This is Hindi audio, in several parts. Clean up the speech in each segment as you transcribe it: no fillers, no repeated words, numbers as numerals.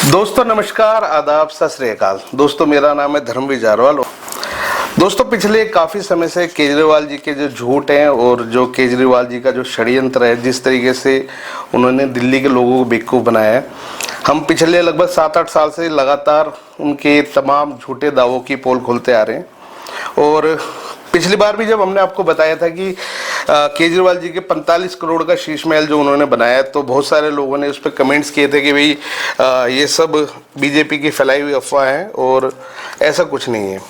दोस्तों नमस्कार, आदाब, सत श्री अकाल। दोस्तों मेरा नाम है धर्मवीर जारवाल। दोस्तों पिछले काफ़ी समय से केजरीवाल जी के जो झूठ हैं और जो केजरीवाल जी का जो षड्यंत्र है, जिस तरीके से उन्होंने दिल्ली के लोगों को बेवकूफ़ बनाया है, हम पिछले लगभग 7-8 साल से लगातार उनके तमाम झूठे दावों की पोल खोलते आ रहे हैं। और पिछली बार भी जब हमने आपको बताया था कि केजरीवाल जी के 45 करोड़ का शीश महल जो उन्होंने बनाया, तो बहुत सारे लोगों ने उस पर कमेंट्स किए थे कि भाई ये सब बीजेपी की फैलाई हुई अफवाह है और ऐसा कुछ नहीं है।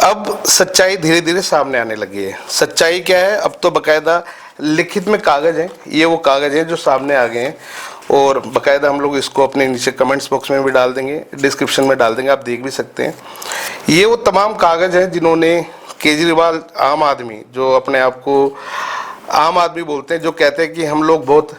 अब सच्चाई धीरे धीरे सामने आने लगी है। सच्चाई क्या है? अब तो बकायदा लिखित में कागज़ हैं, ये वो कागज़ हैं जो सामने आ गए हैं और बकायदा हम लोग इसको अपने नीचे कमेंट्स बॉक्स में भी डाल देंगे, डिस्क्रिप्शन में डाल देंगे, आप देख भी सकते हैं। ये वो तमाम कागज़ हैं जिन्होंने केजरीवाल आम आदमी, जो अपने आप को आम आदमी बोलते हैं, जो कहते हैं कि हम लोग बहुत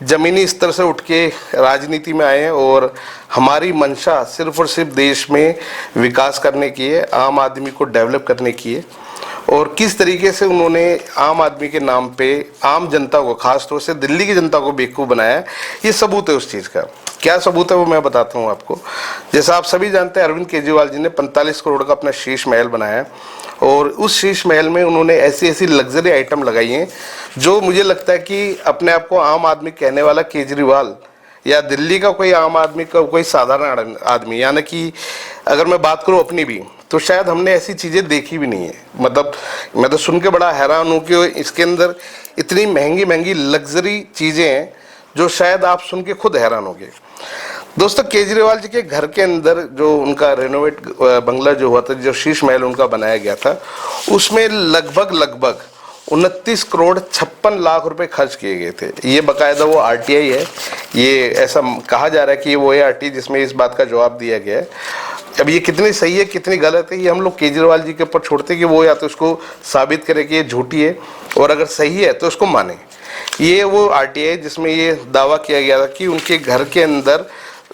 ज़मीनी स्तर से उठ के राजनीति में आए हैं और हमारी मंशा सिर्फ और सिर्फ देश में विकास करने की है, आम आदमी को डेवलप करने की है। और किस तरीके से उन्होंने आम आदमी के नाम पे आम जनता को, खास तौर से दिल्ली की जनता को बेवकूफ़ बनाया है, ये सबूत है उस चीज़ का। क्या सबूत है वो मैं बताता हूँ आपको। जैसा आप सभी जानते हैं, अरविंद केजरीवाल जी ने 45 करोड़ का अपना शीश महल बनाया है और उस शीश महल में उन्होंने ऐसी ऐसी लग्जरी आइटम लगाई हैं जो मुझे लगता है कि अपने आप को आम आदमी कहने वाला केजरीवाल या दिल्ली का कोई आम आदमी का कोई साधारण आदमी, यानी कि अगर मैं बात करूं अपनी भी, तो शायद हमने ऐसी चीज़ें देखी भी नहीं है। मतलब मैं तो सुन के बड़ा हैरान हूं कि इसके अंदर इतनी महंगी महंगी लग्जरी चीज़ें हैं जो शायद आप सुन के खुद हैरान होंगे। दोस्तों केजरीवाल जी के घर के अंदर जो उनका रेनोवेट बंगला जो हुआ था, जो शीश महल उनका बनाया गया था, उसमें लगभग 29 करोड़ 56 लाख रुपए खर्च किए गए थे। ये बकायदा वो आरटीआई है, ये ऐसा कहा जा रहा है कि ये वो है आरटीआई जिसमें इस बात का जवाब दिया गया है। अब ये कितनी सही है कितनी गलत है, ये हम लोग केजरीवाल जी के ऊपर छोड़ते कि वो या तो इसको साबित करे कि ये झूठी है, और अगर सही है तो इसको माने। ये वो आरटीआई जिसमें ये दावा किया गया था कि उनके घर के अंदर,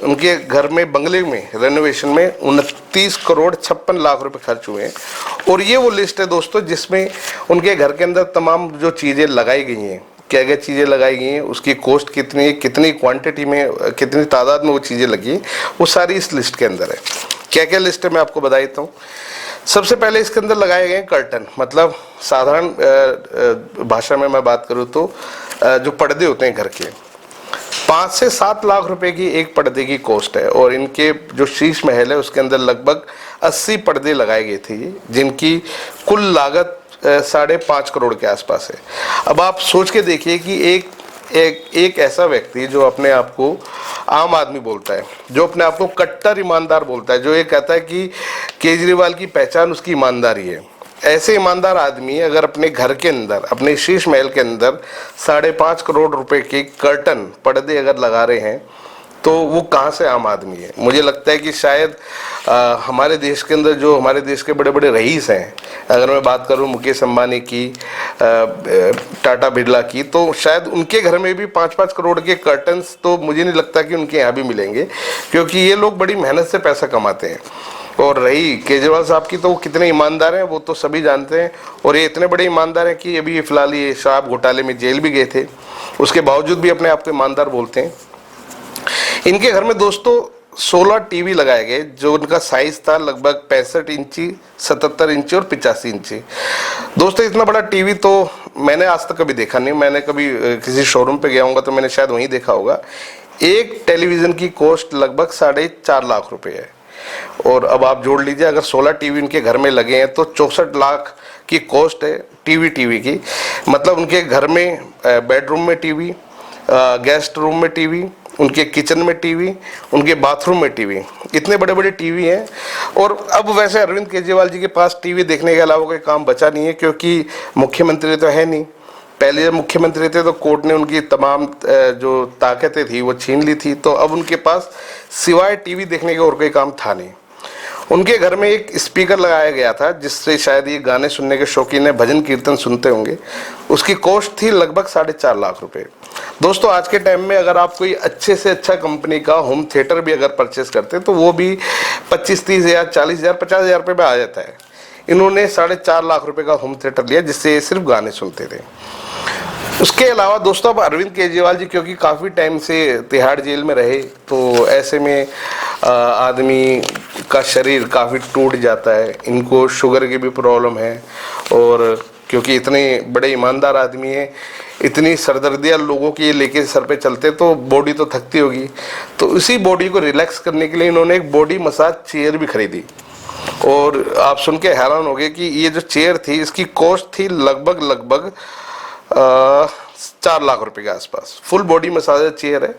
उनके घर में बंगले में रेनोवेशन में 29 करोड़ 56 लाख रुपए खर्च हुए हैं। और ये वो लिस्ट है दोस्तों जिसमें उनके घर के अंदर तमाम जो चीज़ें लगाई गई हैं, क्या क्या चीज़ें लगाई गई हैं, उसकी कॉस्ट कितनी है, कितनी क्वांटिटी में, कितनी तादाद में वो चीज़ें लगी हैं, वो सारी इस लिस्ट के अंदर है। क्या क्या लिस्ट है मैं आपको बता देता हूँ। सबसे पहले इसके अंदर लगाए गए कर्टन, मतलब साधारण भाषा में मैं बात करूँ तो जो पर्दे होते हैं घर के, 5 से 7 लाख रुपए की एक पर्दे की कॉस्ट है। और इनके जो शीश महल है उसके अंदर लगभग 80 पर्दे लगाए गए थे, जिनकी कुल लागत 5.5 करोड़ के आसपास है। अब आप सोच के देखिए कि एक ऐसा व्यक्ति जो अपने आप को आम आदमी बोलता है, जो अपने आप को कट्टर ईमानदार बोलता है, जो ये कहता है कि केजरीवाल की पहचान उसकी ईमानदारी है, ऐसे ईमानदार आदमी अगर अपने घर के अंदर, अपने शीश महल के अंदर 5.5 करोड़ रुपए के कर्टन पर्दे अगर लगा रहे हैं, तो वो कहाँ से आम आदमी है। मुझे लगता है कि शायद हमारे देश के अंदर जो हमारे देश के बड़े बड़े रईस हैं, अगर मैं बात करूं मुकेश अंबानी की, टाटा बिरला की, तो शायद उनके घर में भी 5-5 करोड़ के कर्टन्स तो मुझे नहीं लगता कि उनके यहाँ भी मिलेंगे, क्योंकि ये लोग बड़ी मेहनत से पैसा कमाते हैं। और रही केजरीवाल साहब की, तो वो कितने ईमानदार हैं वो तो सभी जानते हैं। और ये इतने बड़े ईमानदार हैं कि अभी फिलहाल ये शराब घोटाले में जेल भी गए थे, उसके बावजूद भी अपने आप को ईमानदार बोलते हैं। इनके घर में दोस्तों 16 टीवी लगाए गए, जो उनका साइज था लगभग 65 इंची, 77 इंची और 85 इंची। दोस्तों इतना बड़ा टीवी तो मैंने आज तक कभी देखा नहीं। मैंने कभी किसी शोरूम पे गया होऊंगा तो मैंने शायद वहीं देखा होगा। एक टेलीविज़न की कॉस्ट लगभग 4.5 लाख रुपए है। और अब आप जोड़ लीजिए, अगर 16 टीवी इनके घर में लगे हैं तो 64 लाख की कॉस्ट है टीवी की। मतलब उनके घर में बेडरूम में टीवी, गेस्ट रूम में टीवी, उनके किचन में टीवी, उनके बाथरूम में टीवी, इतने बड़े बड़े टीवी हैं। और अब वैसे अरविंद केजरीवाल जी के पास टीवी देखने के अलावा कोई काम बचा नहीं है, क्योंकि मुख्यमंत्री तो है नहीं। पहले जब मुख्यमंत्री थे तो कोर्ट ने उनकी तमाम जो ताकतें थी वो छीन ली थी, तो अब उनके पास सिवाय टीवी देखने के और कोई काम था नहीं। उनके घर में एक स्पीकर लगाया गया था जिससे शायद ये गाने सुनने के शौकीन है, भजन कीर्तन सुनते होंगे। उसकी कॉस्ट थी लगभग 4.5 लाख रुपए। दोस्तों आज के टाइम में अगर आप कोई अच्छे से अच्छा कंपनी का होम थिएटर भी अगर परचेस करते हैं तो वो भी 25-30 हज़ार, 40 हज़ार, 50 हज़ार रुपये में आ जाता है। इन्होंने 4.5 लाख रुपए का होम थिएटर लिया जिससे ये सिर्फ गाने सुनते थे। उसके अलावा दोस्तों, अब अरविंद केजरीवाल जी क्योंकि काफ़ी टाइम से तिहाड़ जेल में रहे, तो ऐसे में आदमी का शरीर काफ़ी टूट जाता है। इनको शुगर की भी प्रॉब्लम है, और क्योंकि इतने बड़े ईमानदार आदमी हैं, इतनी सरदर्दियाँ लोगों की लेके सर पे चलते तो बॉडी तो थकती होगी। तो इसी बॉडी को रिलैक्स करने के लिए इन्होंने एक बॉडी मसाज चेयर भी खरीदी, और आप सुन के हैरान हो गए कि ये जो चेयर थी इसकी कॉस्ट थी लगभग 4 लाख रुपए के आसपास। फुल बॉडी मसाजर चेयर है,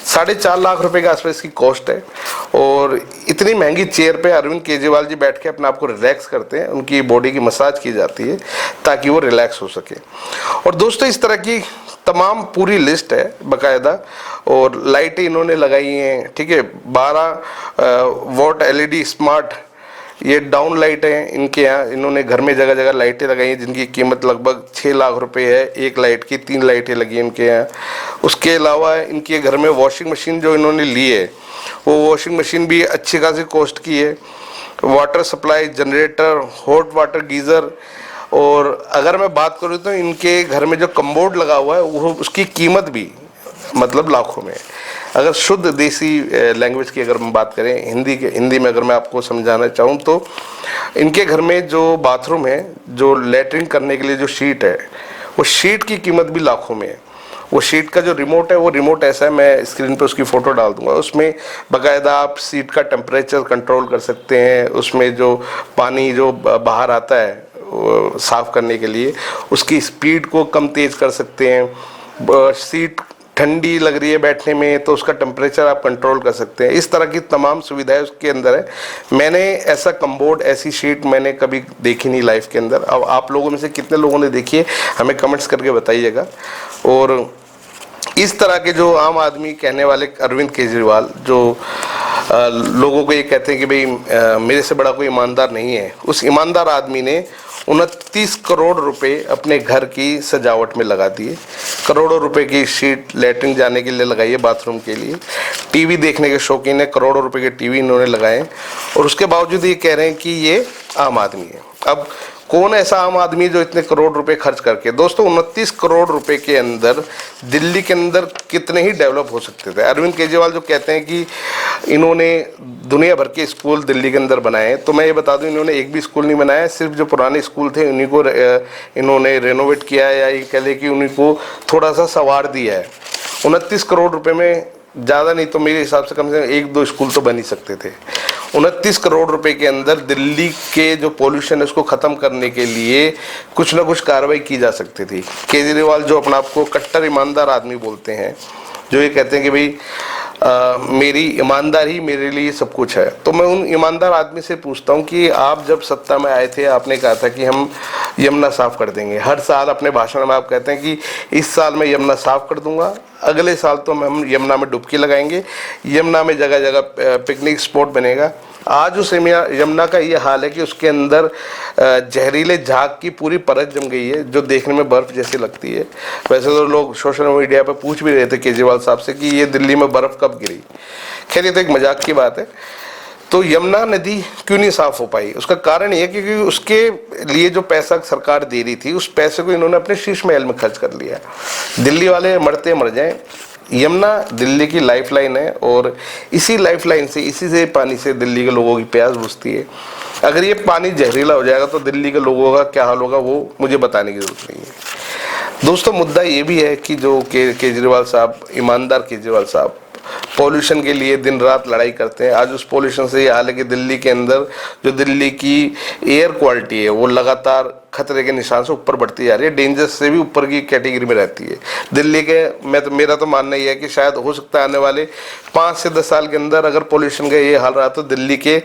4.5 लाख रुपए के आसपास इसकी कॉस्ट है। और इतनी महंगी चेयर पे अरविंद केजरीवाल जी बैठ के अपने आप को रिलैक्स करते हैं, उनकी बॉडी की मसाज की जाती है ताकि वो रिलैक्स हो सके। और दोस्तों, इस तरह की तमाम पूरी लिस्ट है बाकायदा, और लाइटें इन्होंने लगाई हैं, ठीक है। 12 वॉट LED स्मार्ट ये डाउन लाइट है इनके यहाँ। इन्होंने घर में जगह जगह लाइटें लगाई हैं जिनकी कीमत लगभग 6 लाख रुपए है। एक लाइट की 3 लाइटें लगी हैं इनके यहाँ। उसके अलावा इनके घर में वॉशिंग मशीन जो इन्होंने ली है, वो वॉशिंग मशीन भी अच्छी खासी कॉस्ट की है। Water supply, generator, hot water geyser, और अगर मैं बात करूँ तो इनके घर में जो कम्बोर्ड लगा हुआ है वो उसकी कीमत भी मतलब लाखों में। अगर शुद्ध देसी लैंग्वेज की अगर हम बात करें, हिंदी में अगर मैं आपको समझाना चाहूँ तो इनके घर में जो बाथरूम है, जो लेटरिन करने के लिए जो शीट है, वो शीट की कीमत भी लाखों में है। वो शीट का जो रिमोट है, वो रिमोट ऐसा है, मैं स्क्रीन पे उसकी फ़ोटो डाल दूंगा। उसमें बाकायदा आप सीट का टेम्परेचर कंट्रोल कर सकते हैं। उसमें जो पानी जो बाहर आता है साफ़ करने के लिए, उसकी स्पीड को कम तेज़ कर सकते हैं। सीट ठंडी लग रही है बैठने में तो उसका टेम्परेचर आप कंट्रोल कर सकते हैं। इस तरह की तमाम सुविधाएं उसके अंदर है। मैंने ऐसा कम्बोर्ड, ऐसी शीट मैंने कभी देखी नहीं लाइफ के अंदर। अब आप लोगों में से कितने लोगों ने देखी है हमें कमेंट्स करके बताइएगा। और इस तरह के जो आम आदमी कहने वाले अरविंद केजरीवाल, जो लोगों को ये कहते हैं कि भाई मेरे से बड़ा कोई ईमानदार नहीं है, उस ईमानदार आदमी ने 29 करोड़ रुपए अपने घर की सजावट में लगा दिए। करोड़ों रुपए की शीट लेटरिन जाने के लिए लगाई है, बाथरूम के लिए। टीवी देखने के शौकीन है, करोड़ों रुपए के टीवी इन्होंने लगाए, और उसके बावजूद ये कह रहे हैं कि ये आम आदमी है। अब कौन ऐसा आम आदमी जो इतने करोड़ रुपए खर्च करके, दोस्तों 29 करोड़ रुपए के अंदर दिल्ली के अंदर कितने ही डेवलप हो सकते थे। अरविंद केजरीवाल जो कहते हैं कि इन्होंने दुनिया भर के स्कूल दिल्ली के अंदर बनाए, तो मैं ये बता दूं इन्होंने एक भी स्कूल नहीं बनाया। सिर्फ जो पुराने स्कूल थे उन्हीं को इन्होंने रेनोवेट किया है, या ये कह लें कि उन्हीं को थोड़ा सा संवार दिया है। 29 करोड़ रुपए में ज़्यादा नहीं तो मेरे हिसाब से कम 1-2 स्कूल तो बन ही सकते थे। 29 करोड़ रुपए के अंदर दिल्ली के जो पोल्यूशन है उसको ख़त्म करने के लिए कुछ ना कुछ कार्रवाई की जा सकती थी। केजरीवाल जो अपने आप को कट्टर ईमानदार आदमी बोलते हैं, जो ये कहते हैं कि भाई मेरी ईमानदारी ही मेरे लिए सब कुछ है, तो मैं उन ईमानदार आदमी से पूछता हूँ कि आप जब सत्ता में आए थे आपने कहा था कि हम यमुना साफ कर देंगे। हर साल अपने भाषण में आप कहते हैं कि इस साल मैं यमुना साफ कर दूंगा, अगले साल तो हम यमुना में डुबकी लगाएंगे, यमुना में जगह जगह पिकनिक स्पॉट बनेगा। आज उस यमुना का ये हाल है कि उसके अंदर जहरीले झाग की पूरी परत जम गई है, जो देखने में बर्फ़ जैसी लगती है। वैसे तो लोग सोशल मीडिया पर पूछ भी रहे थे केजरीवाल साहब से कि ये दिल्ली में बर्फ़ कब गिरी। खैर ये तो एक मजाक की बात है। तो यमुना नदी क्यों नहीं साफ़ हो पाई, उसका कारण ये क्योंकि उसके लिए जो पैसा सरकार दे रही थी उस पैसे को इन्होंने अपने शीश महल में खर्च कर लिया। दिल्ली वाले मरते मर जाएं, यमुना दिल्ली की लाइफलाइन है, और इसी लाइफलाइन से, इसी से पानी से दिल्ली के लोगों की प्यास बुझती है। अगर ये पानी जहरीला हो जाएगा तो दिल्ली के लोगों का क्या हाल होगा वो मुझे बताने की जरूरत नहीं है। दोस्तों मुद्दा ये भी है कि जो केजरीवाल साहब, ईमानदार केजरीवाल साहब पॉल्यूशन के लिए दिन रात लड़ाई करते हैं। आज उस पॉल्यूशन से ये हाल है कि दिल्ली के अंदर जो दिल्ली की एयर क्वालिटी है वो लगातार खतरे के निशान से ऊपर बढ़ती जा रही है, डेंजर से भी ऊपर की कैटेगरी में रहती है दिल्ली के। मेरा तो मानना ही है कि शायद हो सकता है आने वाले 5 से 10 साल के अंदर अगर पॉल्यूशन का ये हाल रहा तो दिल्ली के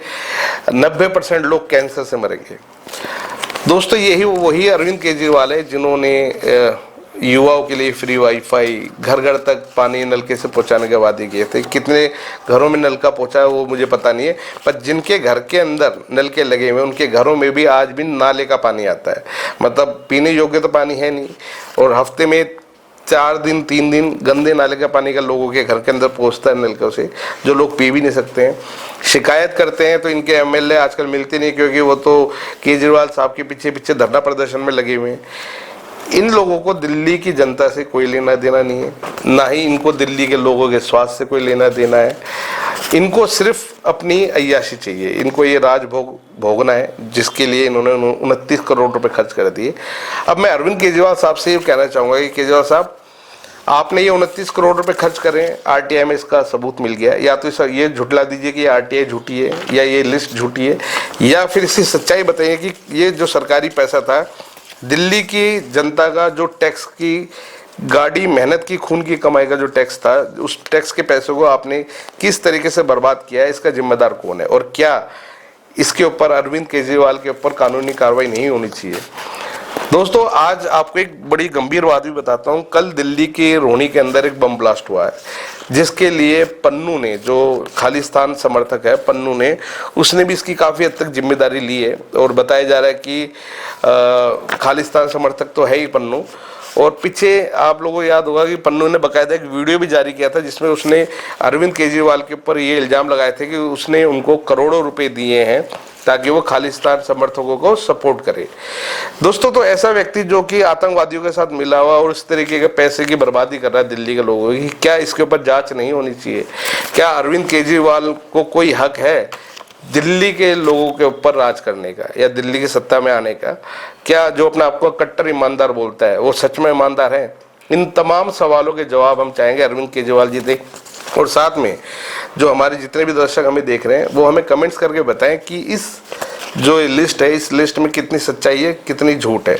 90% लोग कैंसर से मरेंगे। दोस्तों यही वही अरविंद केजरीवाल है जिन्होंने युवाओं के लिए फ्री वाईफाई, घर घर तक पानी नलके से पहुंचाने के वादे किए थे। कितने घरों में नलका पहुंचा है वो मुझे पता नहीं है, पर जिनके घर के अंदर नलके लगे हुए उनके घरों में भी आज भी नाले का पानी आता है। मतलब पीने योग्य तो पानी है नहीं, और हफ्ते में 4 दिन 3 दिन गंदे नाले का पानी का लोगों के घर के अंदर पहुंचता है नलकों से, जो लोग पी भी नहीं सकते हैं। शिकायत करते हैं तो इनके MLA आजकल मिलते नहीं, क्योंकि वो तो केजरीवाल साहब के पीछे पीछे धरना प्रदर्शन में लगे हुए हैं। इन लोगों को दिल्ली की जनता से कोई लेना देना नहीं है, ना ही इनको दिल्ली के लोगों के स्वास्थ्य से कोई लेना देना है। इनको सिर्फ अपनी अय्याशी चाहिए, इनको ये राजभोग भोगना है, जिसके लिए इन्होंने 29 करोड़ रुपए खर्च कर दिए। अब मैं अरविंद केजरीवाल साहब से ये कहना चाहूँगा कि केजरीवाल साहब, आपने ये 29 करोड़ रुपए खर्च करें, आरटीआई में इसका सबूत मिल गया, या तो सर ये झुटला दीजिए कि ये आरटीआई झूठी है या ये लिस्ट झूठी है, या फिर इसकी सच्चाई बताइए कि ये जो सरकारी पैसा था, दिल्ली की जनता का जो टैक्स की गाड़ी मेहनत की खून की कमाई का जो टैक्स था, उस टैक्स के पैसों को आपने किस तरीके से बर्बाद किया है, इसका जिम्मेदार कौन है, और क्या इसके ऊपर अरविंद केजरीवाल के ऊपर कानूनी कार्रवाई नहीं होनी चाहिए। दोस्तों, आज आपको एक बड़ी गंभीर बात भी बताता हूं। कल दिल्ली के रोहनी के अंदर एक बम ब्लास्ट हुआ है, जिसके लिए पन्नू ने, जो खालिस्तान समर्थक है पन्नू ने, उसने भी इसकी काफ़ी हद तक जिम्मेदारी ली है। और बताया जा रहा है कि खालिस्तान समर्थक तो है ही पन्नू, और पीछे आप लोगों को याद होगा कि पन्नू ने बाकायदा एक वीडियो भी जारी किया था, जिसमें उसने अरविंद केजरीवाल के ऊपर ये इल्ज़ाम लगाए थे कि उसने उनको करोड़ों रुपए दिए हैं ताकि वो खालिस्तान समर्थकों को सपोर्ट करे। दोस्तों, तो ऐसा व्यक्ति जो कि आतंकवादियों के साथ मिला हुआ और इस तरीके के पैसे की बर्बादी कर रहा है दिल्ली के लोगों की, क्या इसके ऊपर जांच नहीं होनी चाहिए? क्या अरविंद केजरीवाल को कोई हक है दिल्ली के लोगों के ऊपर राज करने का या दिल्ली की सत्ता में आने का? क्या जो अपने आप को कट्टर ईमानदार बोलता है वो सच में ईमानदार है? इन तमाम सवालों के जवाब हम चाहेंगे अरविंद केजरीवाल जी दें, और साथ में जो हमारे जितने भी दर्शक हमें देख रहे हैं वो हमें कमेंट्स करके बताएं कि इस जो लिस्ट है, इस लिस्ट में कितनी सच्चाई है, कितनी झूठ है।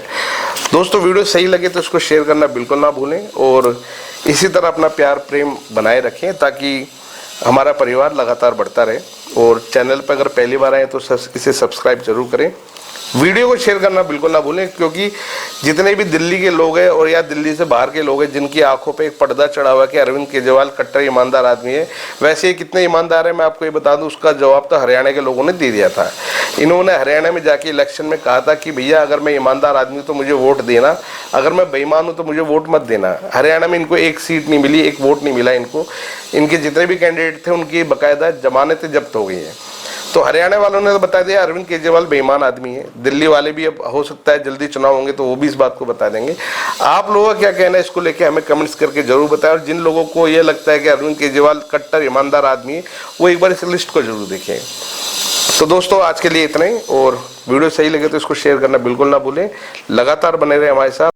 दोस्तों, वीडियो सही लगे तो इसको शेयर करना बिल्कुल ना भूलें, और इसी तरह अपना प्यार प्रेम बनाए रखें ताकि हमारा परिवार लगातार बढ़ता रहे। और चैनल पर अगर पहली बार आए तो इसे सब्सक्राइब जरूर करें, वीडियो को शेयर करना बिल्कुल ना भूलें, क्योंकि जितने भी दिल्ली के लोग हैं और या दिल्ली से बाहर के लोग हैं जिनकी आंखों पे एक पर्दा चढ़ा हुआ है कि अरविंद केजरीवाल कट्टर ईमानदार आदमी है, वैसे ही कितने ईमानदार है मैं आपको ये बता दूं, उसका जवाब तो हरियाणा के लोगों ने दे दिया था। इन्होंने हरियाणा में जाके इलेक्शन में कहा था कि भैया अगर मैं ईमानदार आदमी हूँ तो मुझे वोट देना, अगर मैं बेईमान हूँ तो मुझे वोट मत देना। हरियाणा में इनको एक सीट नहीं मिली, एक वोट नहीं मिला इनको। इनके जितने भी कैंडिडेट थे उनकी बाकायदा जमानतें जब्त हो गई हैं। तो हरियाणा वालों ने तो बता दिया अरविंद केजरीवाल बेईमान आदमी है। दिल्ली वाले भी अब हो सकता है जल्दी चुनाव होंगे तो वो भी इस बात को बता देंगे। आप लोगों का क्या कहना है इसको लेके हमें कमेंट्स करके जरूर बताएं, और जिन लोगों को ये लगता है कि अरविंद केजरीवाल कट्टर ईमानदार आदमी है वो एक बार इस लिस्ट को जरूर देखें। तो दोस्तों, आज के लिए इतना ही, और वीडियो सही लगे तो इसको शेयर करना बिल्कुल ना भूलें। लगातार बने रहे हमारे साथ।